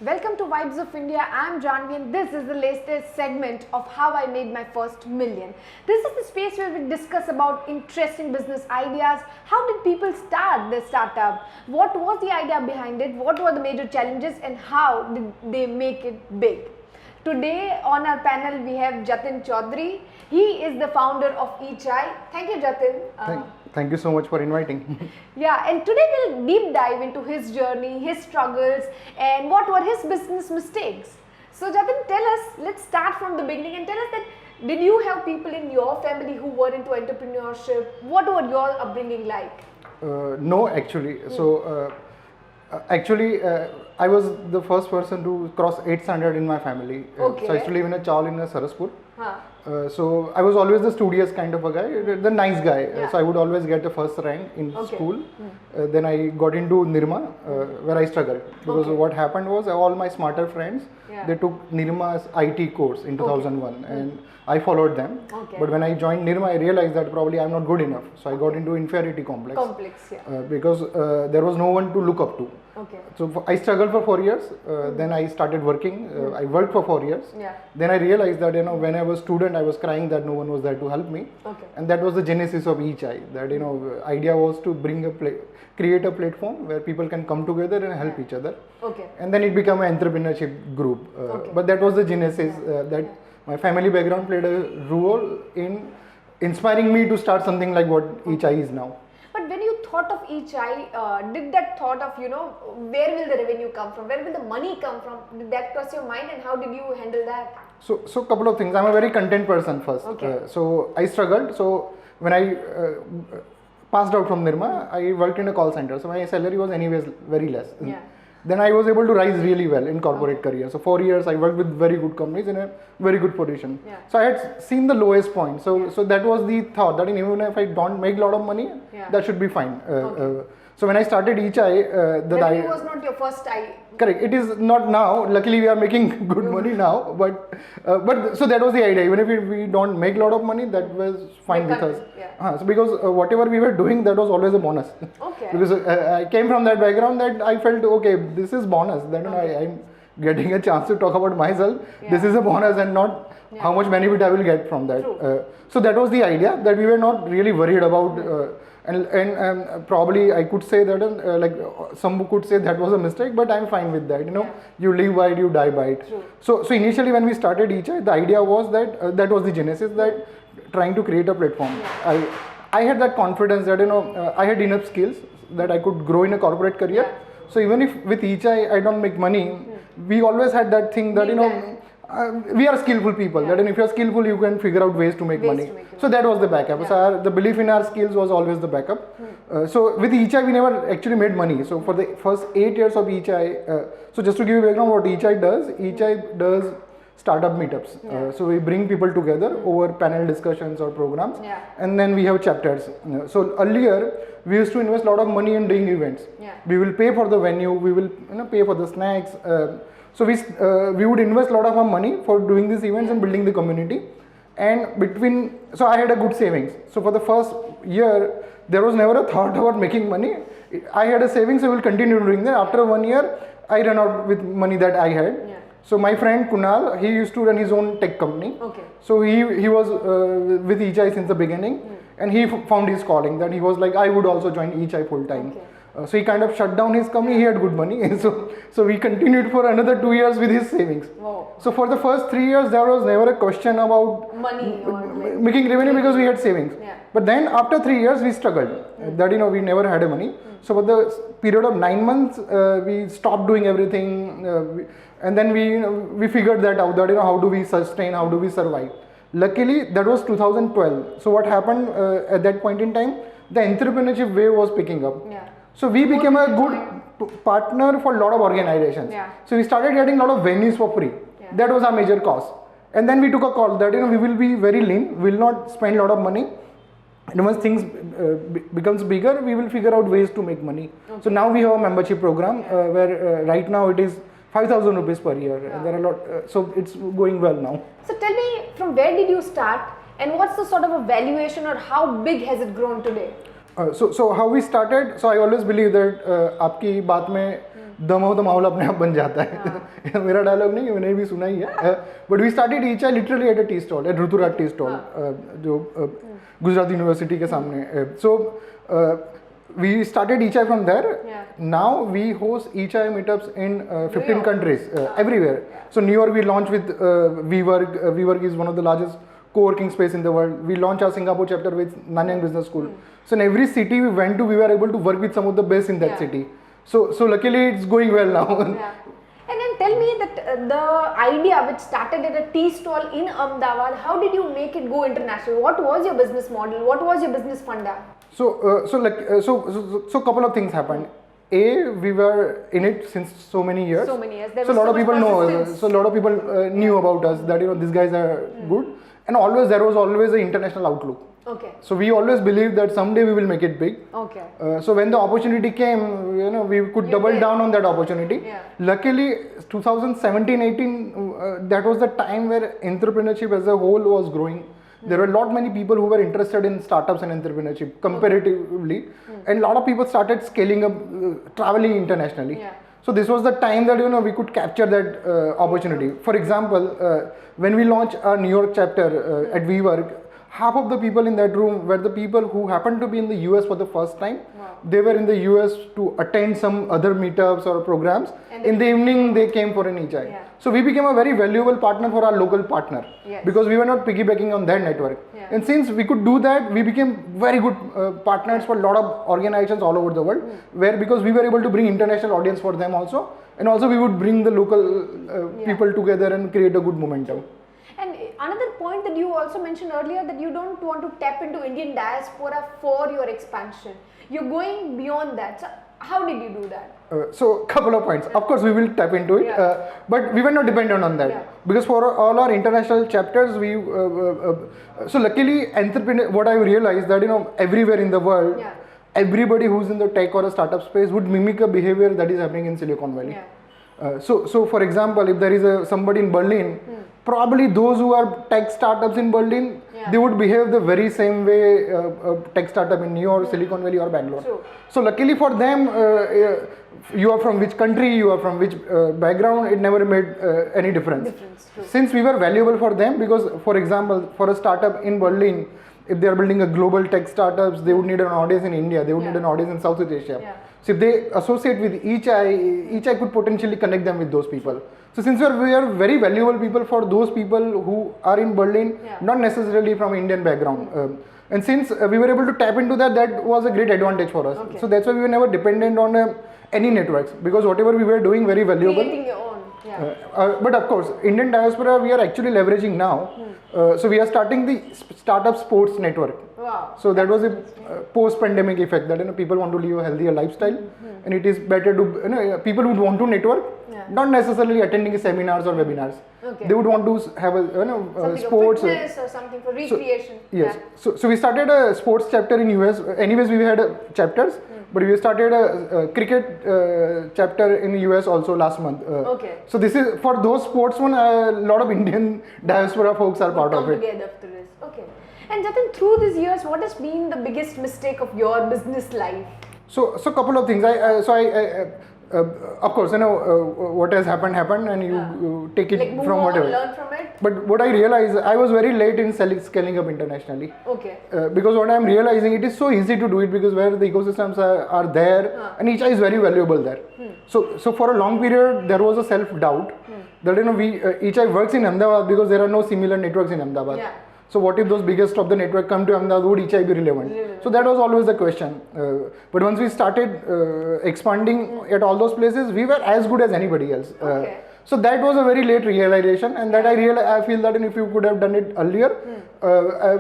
Welcome to Vibes of India. I'm Janvi and this is the latest segment of how I made my first million. This is the space where we discuss about interesting business ideas. How did people start their startup? What was the idea behind it? What were the major challenges and how did they make it big? Today on our panel we have Jatin Chaudhary. He is the founder of eChai. Thank you, Jatin. Thank you so much for inviting. Yeah, and today we'll deep dive into his journey, his struggles, and what were his business mistakes. So, Jatin, tell us, let's start from the beginning and tell us that did you have people in your family who were into entrepreneurship? What were your upbringing like? No, actually. I was the first person to cross 8th standard in my family. Okay. So I used to live in a chawl in Saraspur. Huh. So I was always the studious kind of a guy, the nice guy. Yeah. So I would always get the first rank in Okay. school. Then I got into Nirma, where I struggled because Okay. what happened was all my smarter friends, Yeah. they took Nirma's IT course in 2001 and I followed them. Okay. But when I joined Nirma, I realized that probably I'm not good enough. So I got into inferiority complex. Complex, yeah. Because there was no one to look up to. Okay. So I struggled for 4 years. Then I started working. I worked for 4 years. Yeah. Then I realized that when I was student, I was crying that no one was there to help me. Okay. And that was the genesis of eChai. That idea was to create a platform where people can come together and help each other. Okay. And then it became an entrepreneurship group. Okay. But that was the genesis. That my family background played a role in inspiring me to start something like what eChai is now. But when you thought of eChai, did that thought of, where will the revenue come from? Where will the money come from? Did that cross your mind and how did you handle that? So couple of things. I'm a very content person first. Okay. So I struggled. So when I passed out from Nirma, I worked in a call center. So my salary was anyways very less. Yeah. Then I was able to rise really well in corporate career. So 4 years I worked with very good companies in a very good position. Yeah. So I had seen the lowest point. So that was the thought that even if I don't make a lot of money, Yeah. that should be fine. So when I started eChai, Revenue was not your first correct. It is not now. Luckily, we are making good money now. But so that was the idea. Even if we don't make a lot of money, that was fine with us. Yeah. So because whatever we were doing, that was always a bonus. Okay. Because I came from that background that I felt okay. This is bonus. Then I'm getting a chance to talk about myself. Yeah. This is a bonus and not how much benefit I will get from that. True. So that was the idea that we were not really worried about. And probably I could say that some could say that was a mistake, but I'm fine with that. You live by it, you die by it. True. So initially when we started eChai, the idea was that that was the genesis, that trying to create a platform. I had that confidence that I had enough skills that I could grow in a corporate career. Yeah. So even if with eChai I don't make money, we always had that thing that we are skillful people. Yeah. That if you are skillful, you can figure out ways to make money. So that was the backup. Yeah. So the belief in our skills was always the backup. So with eChai, we never actually made money. So for the first 8 years of eChai, so just to give you a background, what eChai does startup meetups. Yeah. So we bring people together over panel discussions or programs, Yeah. and then we have chapters. So earlier we used to invest a lot of money in doing events. Yeah. We will pay for the venue, we will pay for the snacks. So we would invest a lot of our money for doing these events and building the community. And so I had a good savings. So for the first year, there was never a thought about making money. I had a savings, so I will continue doing that. After 1 year, I ran out with money that I had. Yeah. So my friend Kunal, he used to run his own tech company. Okay. So he was with eChai since the beginning, and he found his calling, that he was like, I would also join eChai full time. Okay. So he kind of shut down his company. He had good money, so we continued for another 2 years with his savings. Wow. So for the first 3 years, there was never a question about Money or like making revenue because we had savings. Yeah. But then after 3 years, we struggled. That we never had a money. So for the period of 9 months, we stopped doing everything, and then we figured that out. That how do we sustain? How do we survive? Luckily, that was 2012. So what happened at that point in time? The entrepreneurship wave was picking up. Yeah. So we became a good partner for a lot of organizations. Yeah. So we started getting a lot of venues for free. Yeah. That was our major cost. And then we took a call that we will be very lean. We will not spend a lot of money. And once things becomes bigger, we will figure out ways to make money. Okay. So now we have a membership program where right now it is 5,000 rupees per year. Yeah. There are a lot, so it's going well now. So tell me, from where did you start, and what's the sort of a valuation, or how big has it grown today? So how we started, so I always believe that आपकी बात में दम हो तो माहौल अपने आप बन जाता है. मेरा डायलॉग नहीं है, मैंने भी सुना ही है. But we started eChai literally at a tea stall, at Rituraj tea stall, जो गुजरात यूनिवर्सिटी के सामने. सो we started Ichai from there. Now we host Ichai meetups in 15 countries, everywhere. So New York we launched with WeWork. WeWork is one of the largest co-working space in the world. We launched our Singapore chapter with Nanyang Business School. So in every city we went to, we were able to work with some of the best in that city. So luckily it's going well now. And then tell me that the idea which started at a tea stall in Ahmedabad, how did you make it go international? What was your business model? What was your business funda? So couple of things happened. A, we were in it since so many years. So many years. There So a was lot of much people know. persistence. So a lot of people knew about us that these guys are good, and always there was always an international outlook. Okay. So we always believed that someday we will make it big. Okay. So when the opportunity came, we could double did. down on that opportunity. Yeah. Luckily, 2017-18, that was the time where entrepreneurship as a whole was growing. There were a lot many people who were interested in startups and entrepreneurship comparatively, and a lot of people started scaling up, traveling internationally. Yeah. So this was the time that we could capture that opportunity. For example, when we launched our New York chapter at WeWork, half of the people in that room were the people who happened to be in the US for the first time. Wow. They were in the US to attend some other meetups or programs. And in the evening, they came for an Ichai. Yeah. So we became a very valuable partner for our local partner, Yes. because we were not piggybacking on their network. Yeah. And since we could do that, we became very good partners for a lot of organizations all over the world, where because we were able to bring international audience for them also, and also we would bring the local people together and create a good momentum. And another point that you also mentioned earlier, that you don't want to tap into Indian diaspora for your expansion. You're going beyond that. So how did you do that? So couple of points. Of course, we will tap into it, but we were not dependent on that, because for all our international chapters, we so luckily what I realized that everywhere in the world, everybody who's in the tech or a startup space would mimic a behavior that is happening in Silicon Valley. So for example, if there is somebody in Berlin, probably those who are tech startups in Berlin, they would behave the very same way a tech startup in New York, Silicon Valley or Bangalore. True. So luckily for them, you are from which country, you are from which background, it never made any difference. True. Since we were valuable for them, because for example, for a startup in Berlin, if they are building a global tech startups, they would need an audience in India, they would need an audience in Southeast Asia. So if they associate with Ichai could potentially connect them with those people. So since we are very valuable people for those people who are in Berlin, not necessarily from Indian background. And since we were able to tap into that, that was a great advantage for us. So that's why we were never dependent on any networks, because whatever we were doing, very valuable. Creating your own. But of course, Indian diaspora we are actually leveraging now. So we are starting the startup sports network. Wow. So that was a post-pandemic effect that people want to live a healthier lifestyle, and it is better to people would want to network, not necessarily attending seminars or webinars. Okay. They would want to have a Something sports. for fitness or something for recreation. Yes. So we started a sports chapter in US. Anyways, we had chapters, but we started a cricket chapter in the US also last month. Okay. So this is for those sportsmen. A lot of Indian diaspora folks are part of it. Together after this. Okay. And Jatin, through these years, what has been the biggest mistake of your business life? So couple of things. Of course, what has happened, and you take it Like move from on, whatever. learn from it. But what I realized, I was very late in scaling up internationally. Okay. Because what I'm realizing, it is so easy to do it because where the ecosystems are there, and Ichai is very valuable there. So for a long period, there was a self-doubt that Ichai works in Ahmedabad because there are no similar networks in Ahmedabad. Yeah. So what if those biggest of the network come to Ahmedabad, would Ichai be relevant? So that was always the question. But once we started expanding at all those places, we were as good as anybody else. Okay. So that was a very late realization, and that I feel that if you could have done it earlier,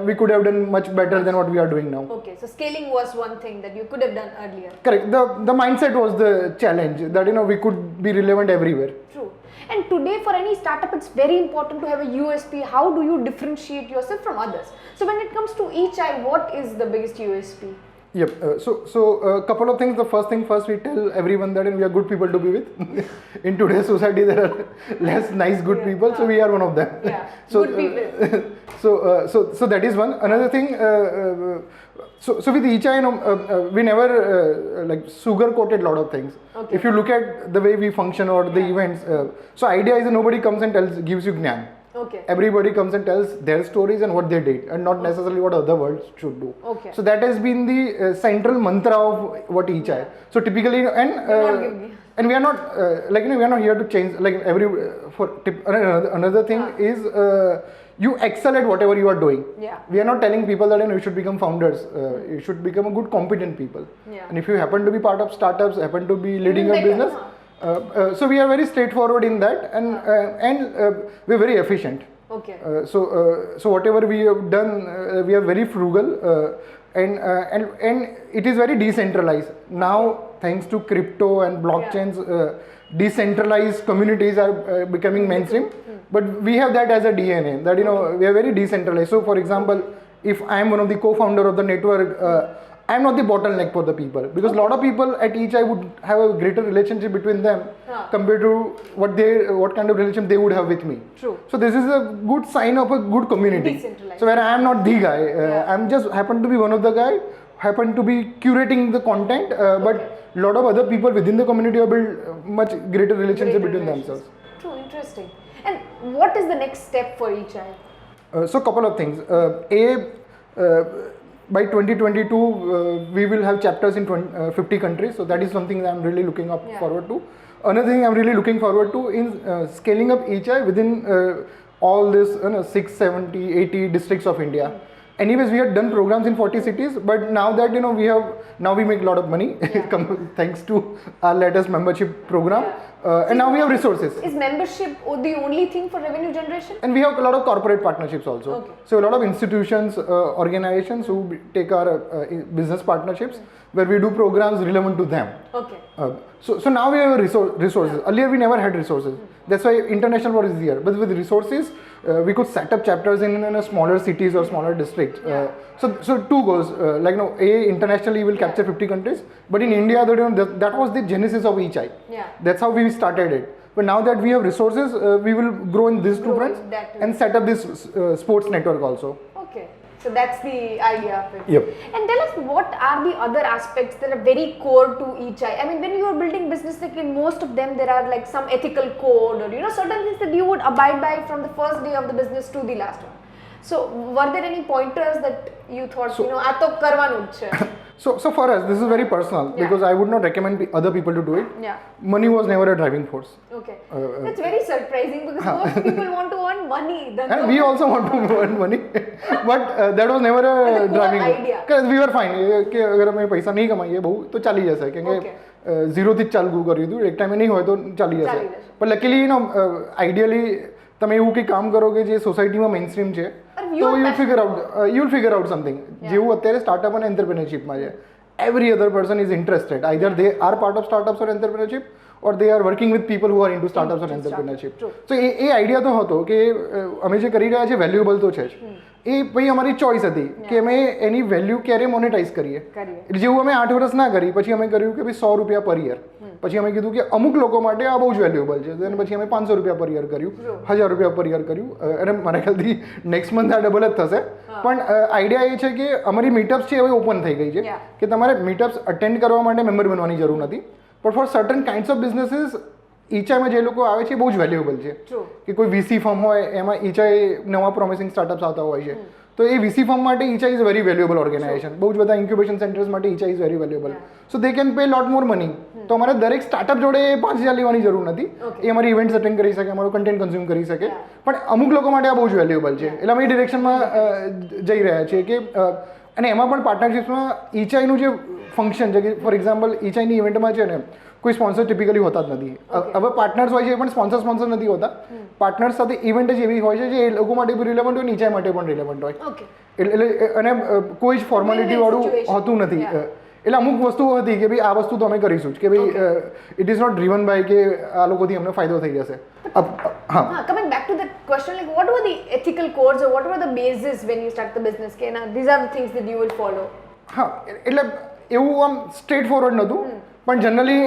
we could have done much better than what we are doing now. Okay, so scaling was one thing that you could have done earlier. Correct. The mindset was the challenge, that we could be relevant everywhere. True. And today for any startup, it's very important to have a USP. How do you differentiate yourself from others? So when it comes to Ichai, what is the biggest USP? Yep. So a couple of things. The first thing first, we tell everyone that we are good people to be with. In today's society, there are less nice good people, so we are one of them. Yeah. So, Good people. So that is one. Another thing. So with Ichai, we never like sugar coated lot of things. Okay. If you look at the way we function or the events, so idea is that nobody comes and gives you gnan. Okay. Everybody comes and tells their stories and what they did, and not necessarily what other worlds should do. Okay. So that has been the central mantra of what Ichai. So typically, and we are not we are not here to change another thing is you excel at whatever you are doing. Yeah. We are not telling people that you should become founders. You should become a good competent people. Yeah. And if you happen to be part of startups, happen to be leading a better, business. So we are very straightforward in that, and we're very efficient. Okay. So whatever we have done, we are very frugal, and it is very decentralized. Now, thanks to crypto and blockchains, decentralized communities are becoming mainstream. But we have that as a DNA. That we are very decentralized. So, for example, if I am one of the co-founder of the network. I am not the bottleneck for the people, because a lot of people at Ichai would have a greater relationship between them compared to what kind of relationship they would have with me. True. So this is a good sign of a good community. Decentralized. So where I am not the guy, I'm just happen to be one of the guy, happen to be curating the content, but a lot of other people within the community have built much greater relationship between themselves. True, interesting. And what is the next step for Ichai? So couple of things. By 2022, we will have chapters in 50 countries. So that is something that I'm really looking forward to. Another thing I'm really looking forward to is scaling up Ichai within all this 6, 70, 80 districts of India. Anyways, we had done programs in 40 cities, but now that we make a lot of money thanks to our latest membership program, and now we have resources. Is membership the only thing for revenue generation? And we have a lot of corporate partnerships also. Okay. So a lot of institutions, organizations who take our business partnerships, where we do programs relevant to them. Okay. So now we have resources. Earlier we never had resources. That's why international world is here. But with resources, we could set up chapters in smaller cities or smaller districts. So two goals. Internationally we will capture 50 countries. But in India, that was the genesis of Ichai. Yeah. That's how we started it. But now that we have resources, we will grow in these two fronts and set up this sports network also. Okay. So that's the idea of it. Yep. And tell us, what are the other aspects that are very core to Ichai? I mean, when you are building business, like in most of them, there are like some ethical code or certain things that you would abide by from the first day of the business to the last one. So were there any pointers that you thought, આ તો કરવાનું જ છે? So for us, this is very personal because I would not recommend other people to do it. Yeah. Money was never a driving force. Okay. That's very surprising because most people want to earn money. And we also want to earn money, but that was never a driving idea. Because we were fine. कि अगर हमें पैसा नहीं कमाइए बहु तो चली जैसे क्योंकि जीरो थी चालू करी थी एक टाइम में नहीं होए तो चली जैसे पर लकीली आइडियली તમે એવું કંઈ કામ કરો કે જે સોસાયટીમાં મેઇનસ્ટ્રીમ છે તો you'll figure out something. જેવું અત્યારે સ્ટાર્ટઅપ અને એન્ટરપ્રેન્યોરશિપમાં છે, every other person is interested, either they are part of startups or entrepreneurship or they are working with people who are into startups or entrepreneurship. So A idea તો હતો કે અમે જે કરી રહ્યા છે વેલ્યુએબલ તો છે જ. એ પછી અમારી ચોઈસ હતી કે અમે એની વેલ્યુ ક્યારે મોનેટાઇઝ કરીએ. જેવું અમે 8 વર્ષ ના કરી, પછી અમે કર્યું કે ભાઈ 100 રૂપિયા પર યર. પછી અમે કીધું કે અમુક લોકો માટે આ બહુ જ વેલ્યુએબલ છે, અને પછી અમે 500 રૂપિયા પર યર કર્યું, 1000 રૂપિયા પર યર કર્યું, અને મારા ખ્યાલથી નેક્સ્ટ મંથ આ ડબલ જ થશે. પણ આઈડિયા એ છે કે અમારી મીટઅપ્સ છે હવે ઓપન થઈ ગઈ છે કે તમારે મીટઅપ્સ અટેન્ડ કરવા માટે મેમ્બર બનવાની જરૂર નથી. પણ for certain kinds of businesses ઈચાઈમાં જે લોકો આવે છે બહુ જ વેલ્યુએબલ છે. કે કોઈ વીસી ફર્મ હોય એમાં ઈચાઈ નવા પ્રોમિસિંગ સ્ટાર્ટઅપ્સ આવતા હોય છે, તો એ વીસી ફર્મ માટે eChai is very valuable organization. બહુ જ બધા ઇન્ક્યુબેશન સેન્ટર્સ માટે eChai is very valuable. So they can pay lot more money. તો અમારે દરેક સ્ટાર્ટઅપ જોડે 5000 લેવાની જરૂર નથી. એ અમારી ઇવેન્ટ્સ અટેન્ડ કરી શકે, અમારું કન્ટેન્ટ કન્ઝ્યુમ કરી શકે. પણ અમુક લોકો માટે આ બહુ જ વેલ્યુએબલ છે, એટલે અમે એ ડિરેક્શનમાં જઈ રહ્યા છીએ કે અને એમાં પણ પાર્ટનરશિપ્સમાં ઈચાઈનું જે ફંક્શન છે કે ફોર એક્ઝામ્પલ ઈચાઈની ઇવેન્ટમાં છે ને કોઈ સ્પોન્સર ટિપિકલી હોતા જ નથી. હવે પાર્ટનર્સ હોય છે પણ સ્પોન્સર નથી હોતા. પાર્ટનર્સ સાથે ઇવેન્ટ જ એવી હોય છે જે એ લોકો માટે બી રિલેવન્ટ હોય, ઈચાઈ માટે પણ રિલેવન્ટ હોય. એટલે અને કોઈ જ ફોર્માલિટી વાળું હોતું નથી. એટલે અમુક વસ્તુઓ હતી કે ભાઈ આ વસ્તુ તો અમે કરીશું જ, કે ભાઈ it is not driven by કે આ લોકોથી અમને ફાયદો થઈ જશે. Coming back to that question, like what were the ethical codes or what were the bases when you start the business? These are the things that you will follow. હા એટલે એવું આમ સ્ટ્રેટ ફોરવર્ડ નહોતું પણ generally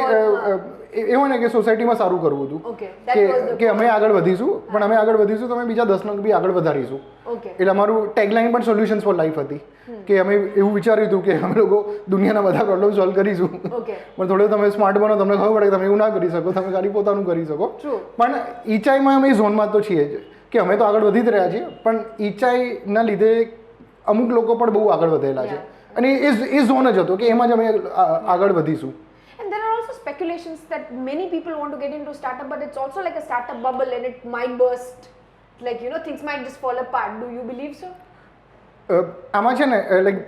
એવું ને કે સોસાયટીમાં સારું કરવું હતું Okay, that was the કે અમે આગળ વધીશું પણ અમે આગળ વધીશું તો અમે બીજા 10 બી આગળ વધારીશું Okay. એટલે અમારું ટેગલાઇન પણ સોલ્યુશન્સ ફોર લાઈફ હતી કે અમે એવું વિચાર્યું હતું કે અમે લોકો દુનિયાના બધા પ્રોબ્લેમ સોલ્વ કરીશું Okay. પણ થોડું તમે સ્માર્ટ બનો તમને ખબર પડે કે તમે એવું ના કરી શકો તમે ખાલી પોતાનું કરી શકો True. પણ ઈચાઈમાં અમે ઝોનમાં તો છીએ જ કે અમે તો આગળ વધી જ રહ્યા છીએ પણ ઈચાઈના લીધે અમુક લોકો પણ બહુ આગળ વધેલા છે અને એ ઝોન જ હતો કે એમાં જ અમે આગળ વધીશું. And there are also speculations that many people want to get into startup, but it's also like a startup bubble and it might burst. Like, you know, things might just fall apart. Do you believe so? આમાં છે ને like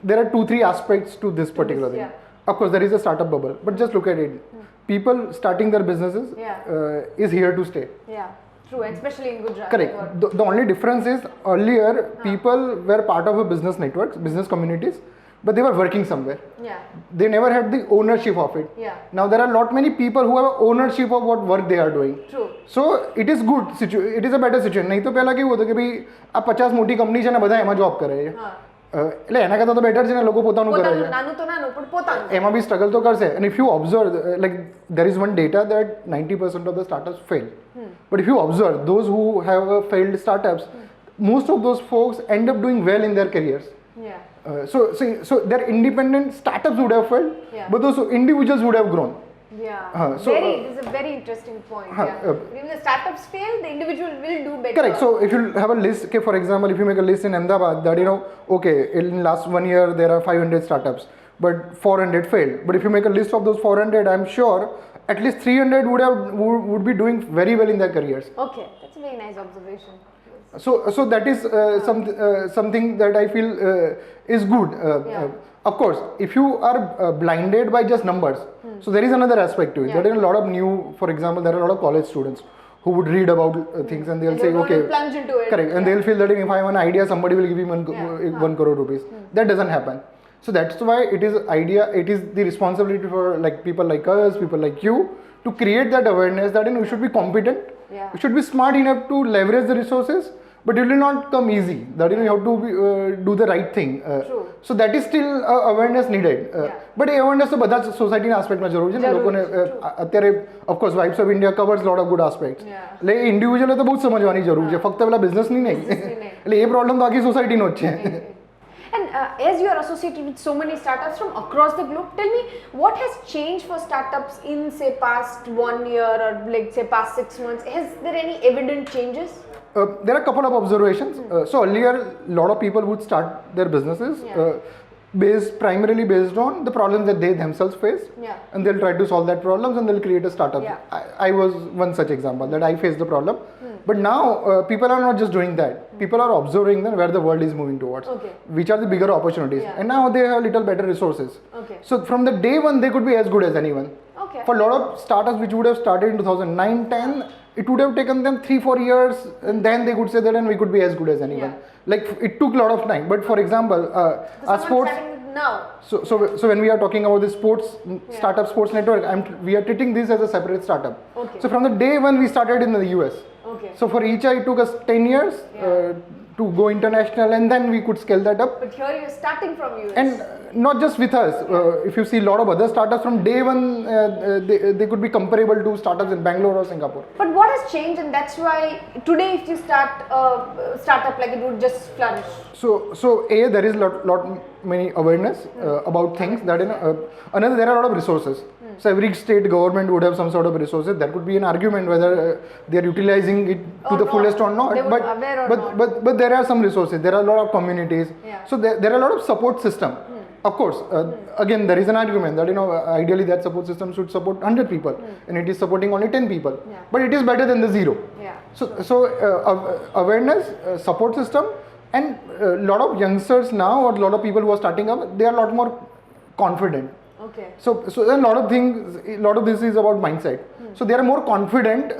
there are 2-3 aspects to this particular thing. yeah. Of course there is a startup bubble but just look at it. People starting their businesses is here to stay. Yeah, true, and especially in Gujarat. Correct. The only difference is earlier people were part of a business networks, business communities, but they were working somewhere. Yeah, They never had the ownership of it. yeah, Now there are lot many people who have ownership of what work they are doing. true. So it is good it is a better situation. નહીં તો પહેલાં કેવું હતું કે ભાઈ આ 50 મોટી company છે ને બધા એમાં જોબ કરે છે હા, એટલે એના કરતાં તો બેટર છે ને લોકો પોતાનું કરે પોતાનું છે નાનું તો નાનું પણ પોતાનું. એમાં બી સ્ટ્રગલ તો કરશે and if you observe like there is one data that 90% of the startups fail. But if you observe those who have failed startups, most of those folks end up doing well in their careers. Yeah, So their independent startups would have failed, Yeah. but those individuals would have grown. yeah. So, This is a very interesting point. huh, Yeah. If the startups fail, the individual will do better. Correct. So if you have a list, okay, for example, if you make a list in Ahmedabad that you know, okay, in last 1 year there are 500 startups, but 400 failed. But if you make a list of those 400, I'm sure at least 300 would be doing very well in their careers. Okay, that's a very nice observation. So that is something that I feel is good. Yeah. Of course, if you are blinded by just numbers, so there is another aspect to it. Yeah. There are a lot of new, for example, there are a lot of college students who would read about things and they'll And say, they want okay, to plunge into it. correct, and Yeah. they'll feel that if I have an idea, somebody will give me Yeah. 1 crore rupees. That doesn't happen. So that's why it is the responsibility for like people like us, people like you, to create that awareness that you know, you should be competent, Yeah. you should be smart enough to leverage the resources, but it will not come easy. That you know, you have to do the right thing. True. So that is still awareness needed. Yeah. But A awareness તો બધા સોસાયટીના આસ્પેક્ટમાં જરૂર છે ને જરૂર લોકોને છે, અત્યારે of course vibes of India covers lot of good aspects Yeah. એટલે ઇન્ડિવિજ્યુઅલે તો બહુ જ સમજવાની જરૂર છે ફક્ત પેલા બિઝનેસની નહીં Businessની નહીં. એટલે એ પ્રોબ્લેમ તો આખી સોસાયટીનો જ છે. And as you are associated with so many startups from across the globe, tell me what has changed for startups in say past 1 year or like say past 6 months? Has there any evident changes? There are a couple of observations. So earlier, a lot of people would start their businesses primarily based on the problems that they themselves face, Yeah. and they'll try to solve that problems and they'll create a startup. Yeah. I was one such example that I faced the problem, but now people are not just doing that. People are observing then where the world is moving towards, Okay. which are the bigger opportunities, Yeah. and now they have little better resources. Okay. So from the day one, they could be as good as anyone. Okay. For a lot of startups which would have started in 2009, 10, it would have taken them 3-4 years and then they could say that and we could be as good as anyone. Like it took a lot of time. But for example, our Someone sports. starting with now. So when we are talking about the sports startup sports network, we are treating this as a separate startup. Okay. So from the day when we started in the US. Okay. So for each it took us 10 years to go international and then we could scale that up. But here you're starting from US. And not just with us. If you see a lot of other startups from day one, they could be comparable to startups in Bangalore or Singapore. But what has changed, and that's why today, if you start a startup, like it would just flourish. So there is lot many awareness about things that another there are a lot of resources. So every state government would have some sort of resources. There could be an argument whether they are utilizing it to Or the not. fullest or not. They would aware or not. But there are some resources. There are a lot of communities. Yeah. So there are a lot of support system. Of course, again there is an argument that ideally that support system should support 100 people, and it is supporting only 10 people. Yeah. But it is better than the 0. Yeah. So awareness, support system, and a lot of youngsters now or a lot of people who are starting up, they are a lot more confident. Okay. So then a lot of this is about mindset. So they are more confident.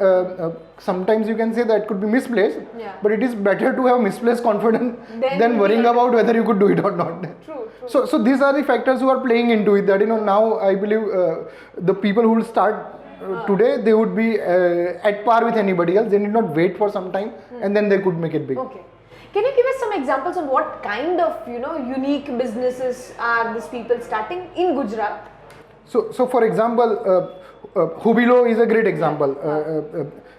Sometimes you can say that could be misplaced, Yeah. but it is better to have misplaced confidence Then than worrying about whether you could do it or not. True. So these are the factors who are playing into it. That now I believe the people who will start today, they would be at par with anybody else. They need not wait for some time, and then they could make it big. Okay. Can you give us some examples on what kind of unique businesses are these people starting in Gujarat? So for example, Hubilo is a great example.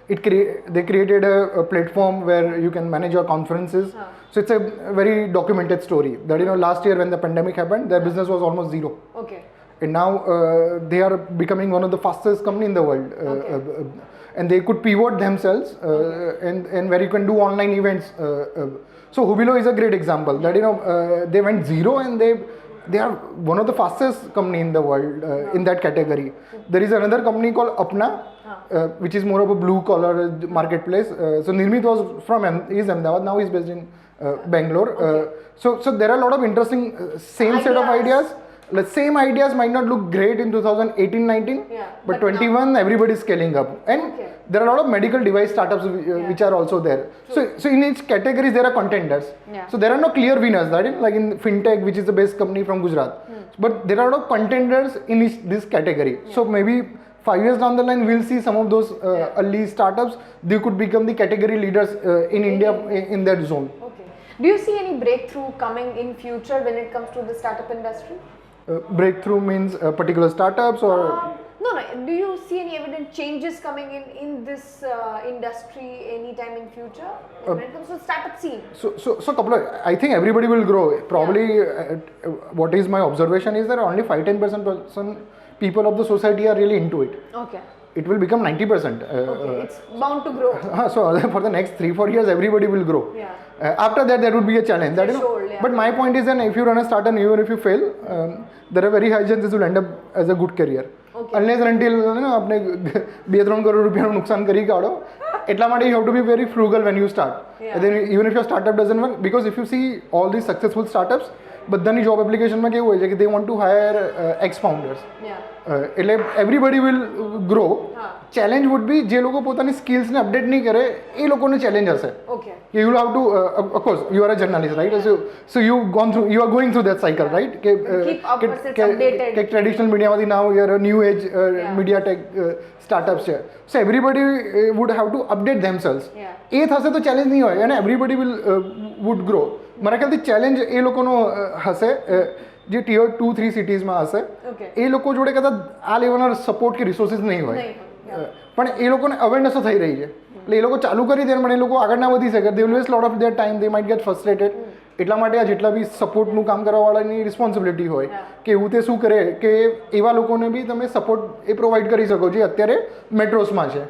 They created a platform where you can manage your conferences. So it's a very documented story that last year when the pandemic happened, their business was almost zero. Okay. And now they are becoming one of the fastest company in the world. And they could pivot themselves and where you can do online events. So Hubilo is a great example that they went zero and they are one of the fastest company in the world in that category. There is another company called Apna, which is more of a blue collar marketplace. So Nirmit was he's Ahmedabad, now he's based in Bangalore. So there are a lot of interesting same set of ideas. The same ideas might not look great in 2018-19, but 21 everybody is scaling up, and there are a lot of medical device startups which are also there. So in each category there are contenders. So there are no clear winners, right? Like in fintech, which is the best company from Gujarat, but there are a lot of contenders in this category. So maybe 5 years down the line we'll see some of those early startups. They could become the category leaders in India in that zone. Okay. Do you see any breakthrough coming in future when it comes to the startup industry? Breakthrough means particular startups or no. Do you see any evident changes coming in this industry anytime in future when it comes to startup scene? So couple of, I think everybody will grow. Probably what is my observation is that only 5-10% people of the society are really into it. Okay. It will become 90%. It's bound to grow. So for the next 3-4 years everybody will grow. After that there would be a challenge. But my point is that if you run a startup, even if you fail, there are very high chances you will end up as a good career. Unless and until આપણે 2-3 કરોડ રૂપિયાનું નુકસાન કરી કાઢો. એટલા માટે you have to be very frugal when you start. And then even if your startup doesn't work, because if you see all these successful startups, બધાની job એપ્લિકેશનમાં કેવું હોય છે કે they want to hire ex-founders. એટલે everybody will grow. Challenge would be જે લોકો પોતાની સ્કિલ્સને અપડેટ નહીં કરે એ લોકોને ચેલેન્જ હશે. You will have to of course you are a journalist, right? So you are going through that cycle, right? Keep up updated. Traditional media માંથી now you are a new age media tech startups છે. So everybody would have to update themselves. એ થશે તો challenge નહીં હોય અને everybody would grow. મારા ખ્યાલથી challenge એ લોકોનો હશે જે ટિયર 2-3 સિટીઝમાં હશે. એ લોકો જોડે કદાચ આ લેવલના સપોર્ટ કે રિસોર્સિસ નહીં હોય, પણ એ લોકોને અવેરનેસ થઈ રહી છે. એટલે એ લોકો ચાલુ કરી દે પણ એ લોકો આગળ ના વધી શકે. They will waste lot of their time, they might get frustrated. એટલા માટે આ જેટલા બી સપોર્ટનું કામ કરવાવાળાની રિસ્પોન્સિબિલિટી હોય કે એવું તે શું કરે કે એવા લોકોને બી તમે સપોર્ટ એ પ્રોવાઈડ કરી શકો જે અત્યારે મેટ્રોસમાં છે.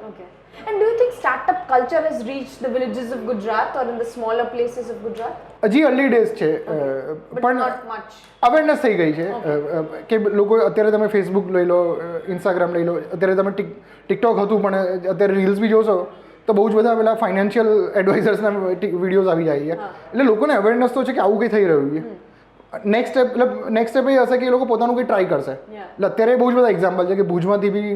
And do you think startup culture has reached the villages of Gujarat or in the smaller places of Gujarat? હજી અર્લી ડેઝ છે, પણ અવેરનેસ થઈ ગઈ છે કે લોકો અત્યારે તમે ફેસબુક લઈ લો, ઇન્સ્ટાગ્રામ લઈ લો, અત્યારે તમે ટિકટોક હતું પણ અત્યારે રીલ્સ બી જોશો તો બહુ જ બધા પેલા ફાઇનાન્શિયલ એડવાઇઝર્સના વિડીયોઝ આવી જાય છે. એટલે લોકોને અવેરનેસ તો છે કે આવું કંઈ થઈ રહ્યું છે. નેક્સ્ટ સ્ટેપ એ હશે કે એ લોકો પોતાનું કંઈ ટ્રાય કરશે. એટલે અત્યારે બહુ જ બધા એક્ઝામ્પલ છે કે ભુજમાંથી બી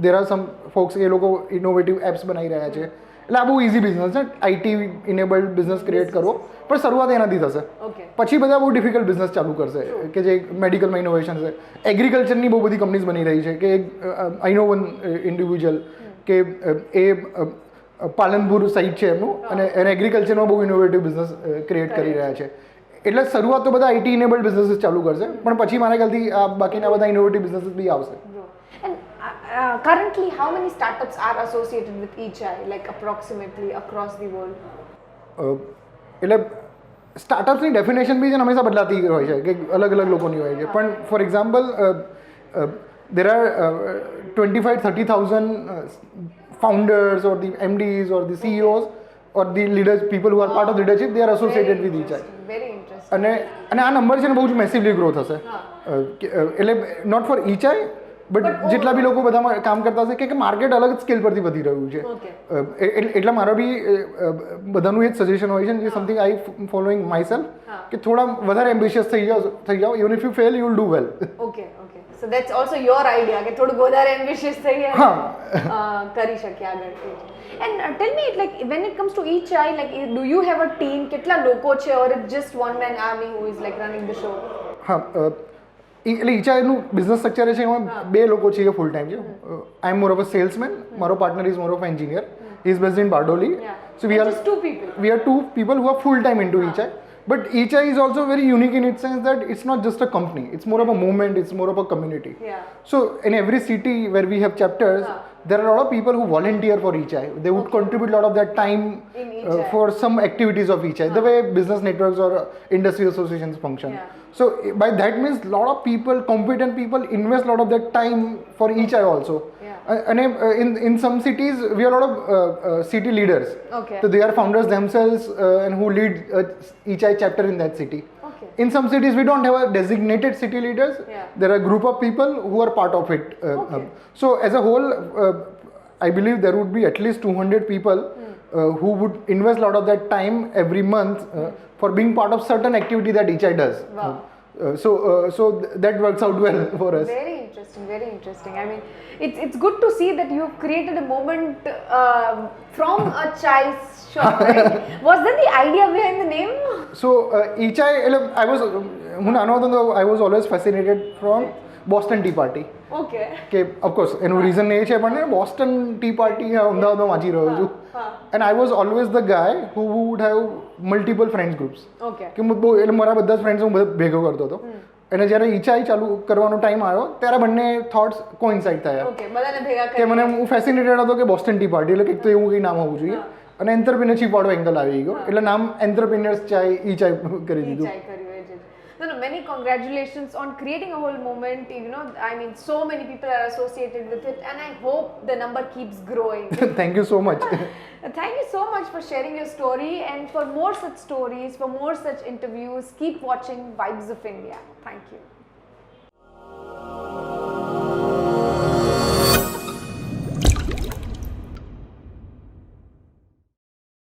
દેર આર સમ ફોક્સ એ લોકો ઇનોવેટિવ એપ્સ બનાવી રહ્યા છે. એટલે આ બહુ ઇઝી બિઝનેસ છે, આઈટી ઇનેબલ્ડ બિઝનેસ ક્રિએટ કરવો, પણ શરૂઆત એનાથી થશે. પછી બધા બહુ ડિફિકલ્ટ બિઝનેસ ચાલુ કરશે કે જે મેડિકલમાં ઇનોવેશન છે. એગ્રીકલ્ચરની બહુ બધી કંપનીઝ બની રહી છે કે આઈ નો વન ઇન્ડિવિજ્યુઅલ કે એ પાલનપુર સાઇટ છે એમનું, અને એગ્રીકલ્ચરમાં બહુ ઇનોવેટિવ બિઝનેસ ક્રિએટ કરી રહ્યા છે. એટલે શરૂઆત તો બધા આઈટી ઇનેબલ્ડ બિઝનેસીસ ચાલુ કરશે, પણ પછી મારા ખ્યાલથી આ બાકીના બધા ઇનોવેટિવ બિઝનેસીસ બી આવશે. And currently how many startups are associated with ECHAI, like approximately across the world? એટલે સ્ટાર્ટઅપ્સની ડેફિનેશન બી છે ને હંમેશા બદલાતી હોય છે કે અલગ અલગ લોકોની હોય છે. પણ for example there are 25-30,000 founders or the MDs or the CEOs or the leaders, people who are part of leadership, they are associated with ECHAI. Very interesting. અને આ નંબર છે ને બહુ જ મેસિવલી ગ્રો થશે. એટલે નોટ ફોર ECHAI બટ જેટલા બી લોકો બધામાં કામ કરતા હશે કે માર્કેટ અલગ સ્કેલ પરથી વધી રહ્યું છે. એટલે મારો બી બધાનું એ જ સજેશન હોય છે જે something I following my self કે થોડા વધારે એમ્બિશિયસ થઈ જાઓ. Even if you fail you will do well. Okay. So that's also your idea કે થોડું વધારે ambitious થઈ કરી શકીએ આગળ. And tell me, like when it comes to ECHAI, like do you have a team? કેટલા લોકો છે or it's just one man army who is like running the show? હા, એટલે ECHAIનું બિઝનેસ સ્ટ્રક્ચર છે એમાં 2 લોકો છે એ ફૂલ ટાઈમ છે. આઈ એમ મોર ઓફ અ સેલ્સમેન, મારો partner is more of engineer. He's based in Bardoli. Yeah. So we And are just two people. We are two people who are full time into Ichai. But Ichai is also very unique in its sense that it's not just a company. It's more of a movement. It's more of a community. Yeah. So in every city where we have chapters, there are a lot of people who volunteer for Ichai. They would contribute a lot of their time In Ichai. for some activities of Ichai, the way business networks or industry associations function. Yeah. So by that means, a lot of people, competent people, invest a lot of their time for Ichai also. Yeah. And in some cities, we have a lot of city leaders. Okay. So they are founders themselves and who lead Ichai chapter in that city. Okay. In some cities, we don't have a designated city leaders. Yeah. There are a group of people who are part of it. Okay. So as a whole, I believe there would be at least 200 people who would invest a lot of that time every month for being part of certain activity that Ichai does. Wow. So that works out well for us. Very interesting, very interesting. I mean, it's good to see that you've created a moment from a chai shop, right? Was that the idea behind the name? So Ichai, I was always fascinated from Boston Tea Party. Okay. કે of course એનું reason એ છે પણ Boston T party અમદાવાદમાં વાંચી રહ્યો છું and I was always the guys who would have multiple friends groups Okay. કે હું બહુ એટલે મારા બધા ફ્રેન્ડ્સ હું ભેગો કરતો હતો અને જ્યારે ઈચ્છાઈ ચાલુ કરવાનો ટાઈમ આવ્યો ત્યારે બંને થોટ્સ કોઇન્સાઇડ થયા Okay. બધાને ભેગા કે મને કરી. હું ફેસિનેટેડ હતો કે બોસ્ટન ટી પાર્ટી એટલે કંઈક તો એવું કંઈ નામ હોવું જોઈએ અને એન્ટરપ્રિનરશીપ વાળો એંગલ આવી ગયો એટલે નામ એન્ટરપ્રિનર્સ ચાય ઈ ચાય કરી દીધું. Chai કર્યું એ જ. No, many congratulations on creating a whole movement. You know, I mean, so many people are associated with it, and I hope the number keeps growing. Thank you so much. Thank you so much for sharing your story, and for more such stories, for more such interviews, keep watching Vibes of India. Thank you.